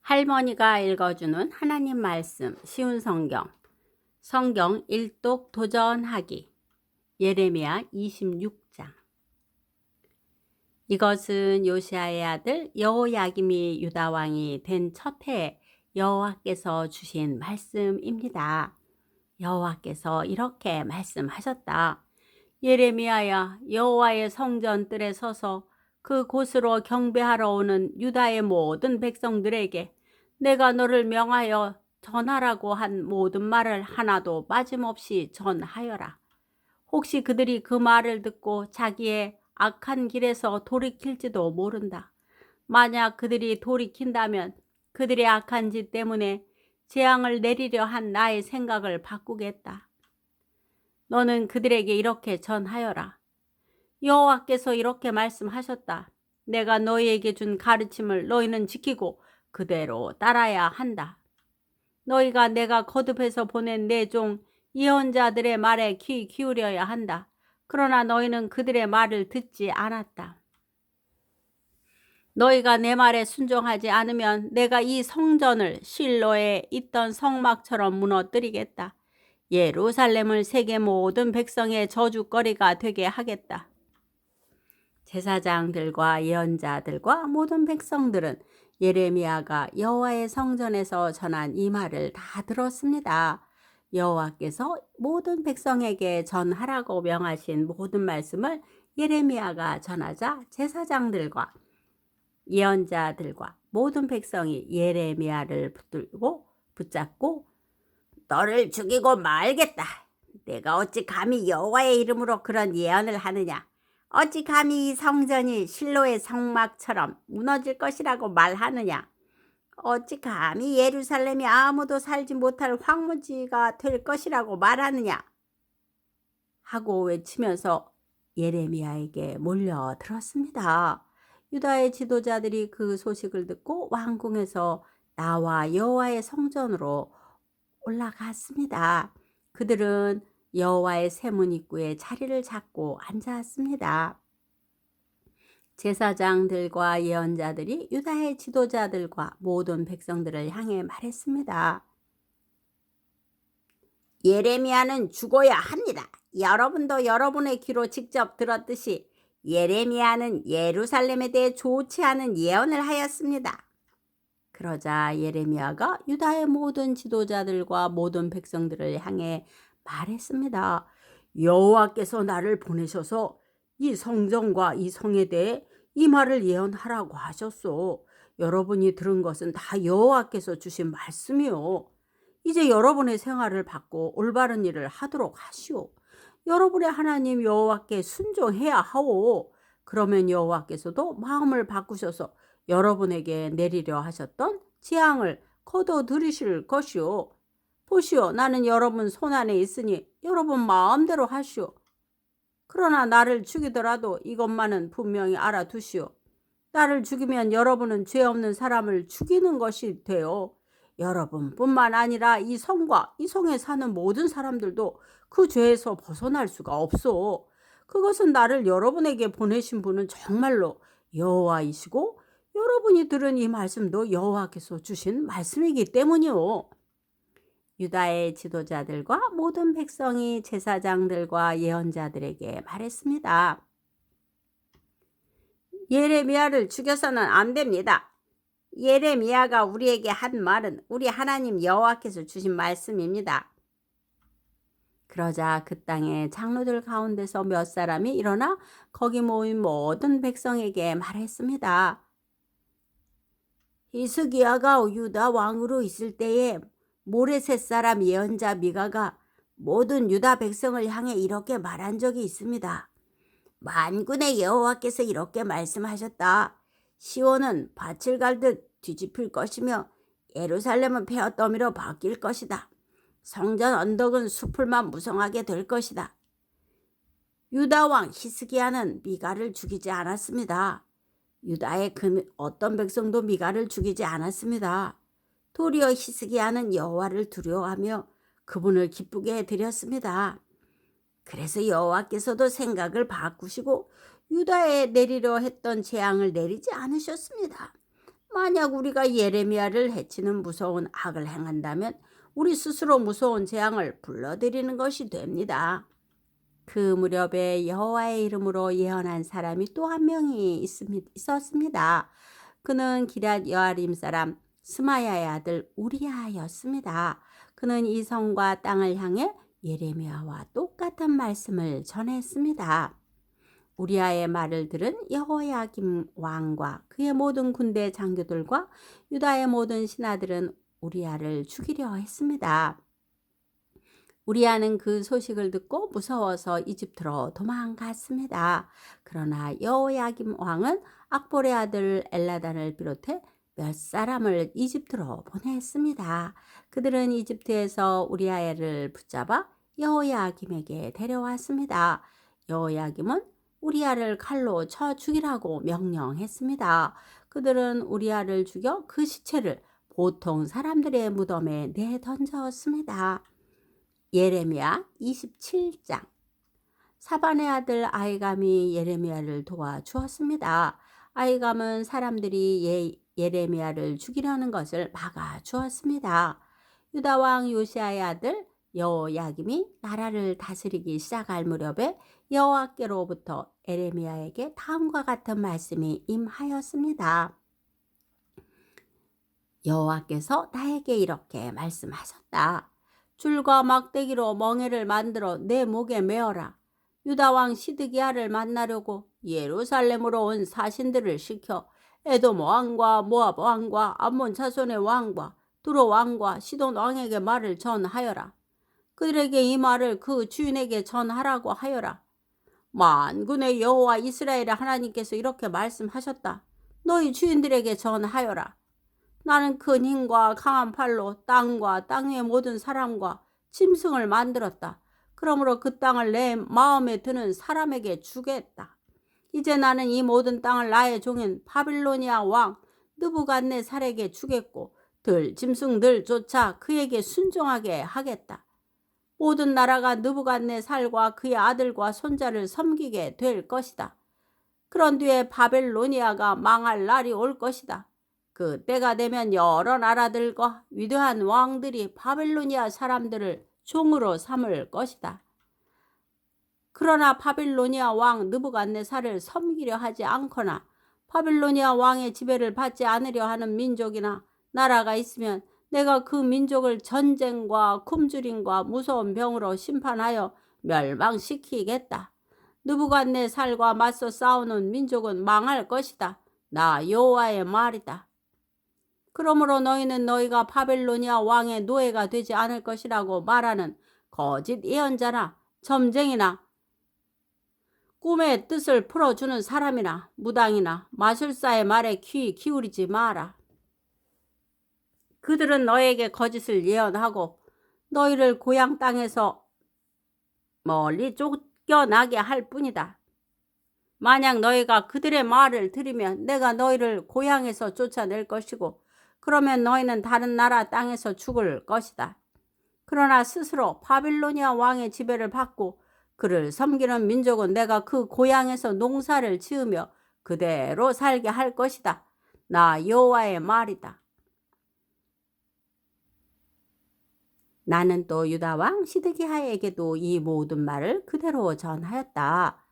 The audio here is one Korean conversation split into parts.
할머니가 읽어주는 하나님 말씀 쉬운 성경 일독 도전하기 예레미야 26장. 이것은 요시야의 아들 여호야김이 유다 왕이 된 첫 해에 여호와께서 주신 말씀입니다. 여호와께서 이렇게 말씀하셨다. 예레미야야, 여호와의 성전 뜰에 서서 그 곳으로 경배하러 오는 유다의 모든 백성들에게 내가 너를 명하여 전하라고 한 모든 말을 하나도 빠짐없이 전하여라. 혹시 그들이 그 말을 듣고 자기의 악한 길에서 돌이킬지도 모른다. 만약 그들이 돌이킨다면 그들의 악한 짓 때문에 재앙을 내리려 한 나의 생각을 바꾸겠다. 너는 그들에게 이렇게 전하여라. 여호와께서 이렇게 말씀하셨다. 내가 너희에게 준 가르침을 너희는 지키고 그대로 따라야 한다. 너희가 내가 거듭해서 보낸 내 종 예언자들의 말에 귀 기울여야 한다. 그러나 너희는 그들의 말을 듣지 않았다. 너희가 내 말에 순종하지 않으면 내가 이 성전을 실로에 있던 성막처럼 무너뜨리겠다. 예루살렘을 세계 모든 백성의 저주거리가 되게 하겠다. 제사장들과 예언자들과 모든 백성들은 예레미야가 여호와의 성전에서 전한 이 말을 다 들었습니다. 여호와께서 모든 백성에게 전하라고 명하신 모든 말씀을 예레미야가 전하자 제사장들과 예언자들과 모든 백성이 예레미야를 붙잡고 너를 죽이고 말겠다. 내가 어찌 감히 여호와의 이름으로 그런 예언을 하느냐. 어찌 감히 이 성전이 실로의 성막처럼 무너질 것이라고 말하느냐. 어찌 감히 예루살렘이 아무도 살지 못할 황무지가 될 것이라고 말하느냐 하고 외치면서 예레미야에게 몰려들었습니다. 유다의 지도자들이 그 소식을 듣고 왕궁에서 나와 여호와의 성전으로 올라갔습니다. 그들은 여호와의 세문 입구에 자리를 잡고 앉았습니다. 제사장들과 예언자들이 유다의 지도자들과 모든 백성들을 향해 말했습니다. 예레미야는 죽어야 합니다. 여러분도 여러분의 귀로 직접 들었듯이 예레미야는 예루살렘에 대해 좋지 않은 예언을 하였습니다. 그러자 예레미야가 유다의 모든 지도자들과 모든 백성들을 향해 말했습니다. 여호와께서 나를 보내셔서 이 성전과 이 성에 대해 이 말을 예언하라고 하셨소. 여러분이 들은 것은 다 여호와께서 주신 말씀이요. 이제 여러분의 생활을 받고 올바른 일을 하도록 하시오. 여러분의 하나님 여호와께 순종해야 하오. 그러면 여호와께서도 마음을 바꾸셔서 여러분에게 내리려 하셨던 재앙을 거둬들이실 것이오. 보시오, 나는 여러분 손안에 있으니 여러분 마음대로 하시오. 그러나 나를 죽이더라도 이것만은 분명히 알아두시오. 나를 죽이면 여러분은 죄 없는 사람을 죽이는 것이 돼요. 여러분뿐만 아니라 이 성과 이 성에 사는 모든 사람들도 그 죄에서 벗어날 수가 없어. 그것은 나를 여러분에게 보내신 분은 정말로 여호와이시고 여러분이 들은 이 말씀도 여호와께서 주신 말씀이기 때문이요. 유다의 지도자들과 모든 백성이 제사장들과 예언자들에게 말했습니다. 예레미야를 죽여서는 안 됩니다. 예레미야가 우리에게 한 말은 우리 하나님 여호와께서 주신 말씀입니다. 그러자 그 땅의 장로들 가운데서 몇 사람이 일어나 거기 모인 모든 백성에게 말했습니다. 히스기야가 유다 왕으로 있을 때에 모레셋 사람 예언자 미가가 모든 유다 백성을 향해 이렇게 말한 적이 있습니다. 만군의 여호와께서 이렇게 말씀하셨다. 시온은 밭을 갈듯 뒤집힐 것이며 예루살렘은 베어더미로 바뀔 것이다. 성전 언덕은 수풀만 무성하게 될 것이다. 유다 왕 히스기야는 미가를 죽이지 않았습니다. 유다의 어떤 백성도 미가를 죽이지 않았습니다. 도리어 히스기야는 여호와를 두려워하며 그분을 기쁘게 해드렸습니다. 그래서 여호와께서도 생각을 바꾸시고 유다에 내리려 했던 재앙을 내리지 않으셨습니다. 만약 우리가 예레미야를 해치는 무서운 악을 행한다면 우리 스스로 무서운 재앙을 불러들이는 것이 됩니다. 그 무렵에 여호와의 이름으로 예언한 사람이 또 한 명이 있었습니다. 그는 기럇 여아림 사람 스마야의 아들 우리야였습니다. 그는 이 성과 땅을 향해 예레미야와 똑같은 말씀을 전했습니다. 우리야의 말을 들은 여호야김 왕과 그의 모든 군대 장교들과 유다의 모든 신하들은 우리야를 죽이려 했습니다. 우리야는 그 소식을 듣고 무서워서 이집트로 도망갔습니다. 그러나 여호야김 왕은 악볼의 아들 엘라단을 비롯해 몇 사람을 이집트로 보냈습니다. 그들은 이집트에서 우리야를 붙잡아 여호야김에게 데려왔습니다. 여호야김은 우리야를 칼로 쳐 죽이라고 명령했습니다. 그들은 우리야를 죽여 그 시체를 보통 사람들의 무덤에 내던졌습니다. 예레미야 27장. 사반의 아들 아이감이 예레미야를 도와주었습니다. 아이감은 사람들이 예레미야를 죽이려는 것을 막아주었습니다. 유다 왕 요시아의 아들 여호야김이 나라를 다스리기 시작할 무렵에 여호와께로부터 예레미야에게 다음과 같은 말씀이 임하였습니다. 여호와께서 나에게 이렇게 말씀하셨다. 줄과 막대기로 멍에를 만들어 내 목에 메어라. 유다 왕 시드기야를 만나려고 예루살렘으로 온 사신들을 시켜 에돔 왕과 모압 왕과 암몬 자손의 왕과 두로 왕과 시돈 왕에게 말을 전하여라. 그들에게 이 말을 그 주인에게 전하라고 하여라. 만군의 여호와 이스라엘의 하나님께서 이렇게 말씀하셨다. 너희 주인들에게 전하여라. 나는 큰 힘과 강한 팔로 땅과 땅 위의 모든 사람과 짐승을 만들었다. 그러므로 그 땅을 내 마음에 드는 사람에게 주겠다. 이제 나는 이 모든 땅을 나의 종인 바빌로니아 왕 느부갓네살에게 주겠고 짐승들조차 그에게 순종하게 하겠다. 모든 나라가 느부갓네살과 그의 아들과 손자를 섬기게 될 것이다. 그런 뒤에 바벨로니아가 망할 날이 올 것이다. 그 때가 되면 여러 나라들과 위대한 왕들이 바벨로니아 사람들을 종으로 삼을 것이다. 그러나 바빌로니아 왕 느부갓네살을 섬기려 하지 않거나 바빌로니아 왕의 지배를 받지 않으려 하는 민족이나 나라가 있으면 내가 그 민족을 전쟁과 굶주림과 무서운 병으로 심판하여 멸망시키겠다. 느부갓네살과 맞서 싸우는 민족은 망할 것이다. 나 여호와의 말이다. 그러므로 너희는 너희가 바벨로니아 왕의 노예가 되지 않을 것이라고 말하는 거짓 예언자나 점쟁이나 꿈의 뜻을 풀어주는 사람이나 무당이나 마술사의 말에 귀 기울이지 마라. 그들은 너에게 거짓을 예언하고 너희를 고향 땅에서 멀리 쫓겨나게 할 뿐이다. 만약 너희가 그들의 말을 들으면 내가 너희를 고향에서 쫓아낼 것이고 그러면 너희는 다른 나라 땅에서 죽을 것이다. 그러나 스스로 바빌로니아 왕의 지배를 받고 그를 섬기는 민족은 내가 그 고향에서 농사를 지으며 그대로 살게 할 것이다. 나 여호와의 말이다. 나는 또 유다 왕 시드기야에게도 이 모든 말을 그대로 전하였다.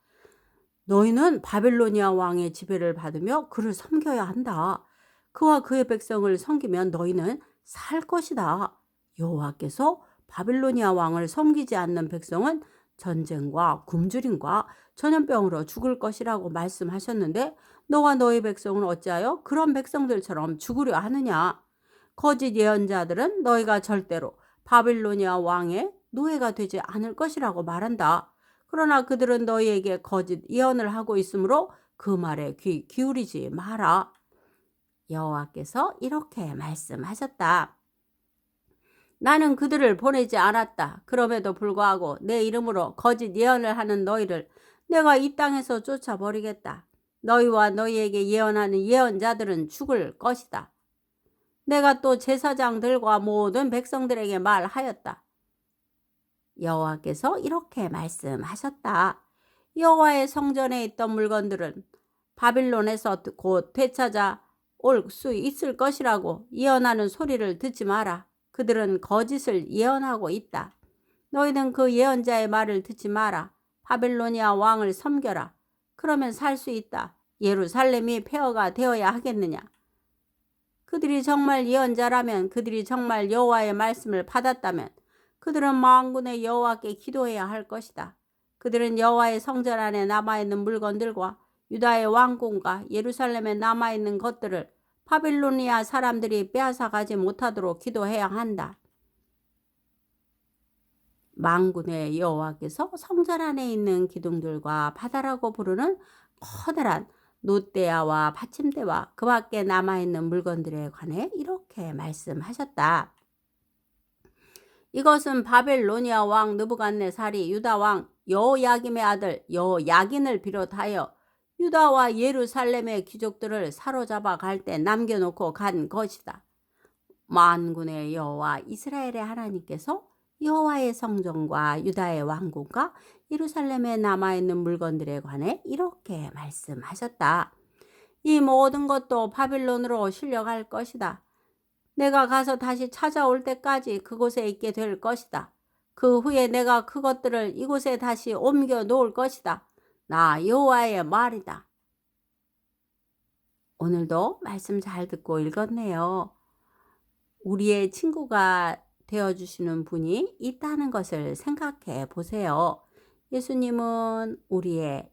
너희는 바빌로니아 왕의 지배를 받으며 그를 섬겨야 한다. 그와 그의 백성을 섬기면 너희는 살 것이다. 여호와께서 바빌로니아 왕을 섬기지 않는 백성은 전쟁과 굶주림과 전염병으로 죽을 것이라고 말씀하셨는데 너와 너희 백성은 어찌하여 그런 백성들처럼 죽으려 하느냐. 거짓 예언자들은 너희가 절대로 바빌로니아 왕의 노예가 되지 않을 것이라고 말한다. 그러나 그들은 너희에게 거짓 예언을 하고 있으므로 그 말에 귀 기울이지 마라. 여호와께서 이렇게 말씀하셨다. 나는 그들을 보내지 않았다. 그럼에도 불구하고 내 이름으로 거짓 예언을 하는 너희를 내가 이 땅에서 쫓아버리겠다. 너희와 너희에게 예언하는 예언자들은 죽을 것이다. 내가 또 제사장들과 모든 백성들에게 말하였다. 여호와께서 이렇게 말씀하셨다. 여호와의 성전에 있던 물건들은 바빌론에서 곧 되찾아 올 수 있을 것이라고 예언하는 소리를 듣지 마라. 그들은 거짓을 예언하고 있다. 너희는 그 예언자의 말을 듣지 마라. 바벨로니아 왕을 섬겨라. 그러면 살 수 있다. 예루살렘이 폐허가 되어야 하겠느냐. 그들이 정말 예언자라면, 그들이 정말 여호와의 말씀을 받았다면 그들은 만군의 여호와께 기도해야 할 것이다. 그들은 여호와의 성전 안에 남아있는 물건들과 유다의 왕궁과 예루살렘에 남아있는 것들을 바빌로니아 사람들이 빼앗아가지 못하도록 기도해야 한다. 만군의 여호와께서 성전 안에 있는 기둥들과 바다라고 부르는 커다란 놋대야와 받침대와 그 밖에 남아있는 물건들에 관해 이렇게 말씀하셨다. 이것은 바벨로니아 왕 느부갓네살이 유다 왕 여호야김의 아들 여호야긴을 비롯하여 유다와 예루살렘의 귀족들을 사로잡아 갈 때 남겨놓고 간 것이다. 만군의 여호와 이스라엘의 하나님께서 여호와의 성전과 유다의 왕궁과 예루살렘에 남아있는 물건들에 관해 이렇게 말씀하셨다. 이 모든 것도 바빌론으로 실려갈 것이다. 내가 가서 다시 찾아올 때까지 그곳에 있게 될 것이다. 그 후에 내가 그것들을 이곳에 다시 옮겨 놓을 것이다. 나 여호와의 말이다. 오늘도 말씀 잘 듣고 읽었네요. 우리의 친구가 되어주시는 분이 있다는 것을 생각해 보세요. 예수님은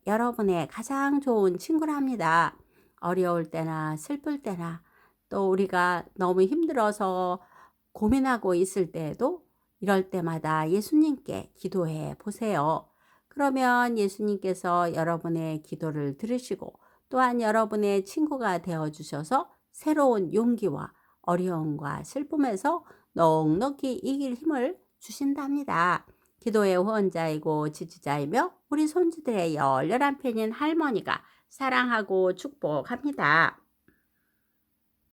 여러분의 가장 좋은 친구랍니다. 어려울 때나 슬플 때나 또 우리가 너무 힘들어서 고민하고 있을 때에도 이럴 때마다 예수님께 기도해 보세요. 그러면 예수님께서 여러분의 기도를 들으시고 또한 여러분의 친구가 되어주셔서 새로운 용기와 어려움과 슬픔에서 넉넉히 이길 힘을 주신답니다. 기도의 후원자이고 지지자이며 우리 손주들의 열렬한 팬인 할머니가 사랑하고 축복합니다.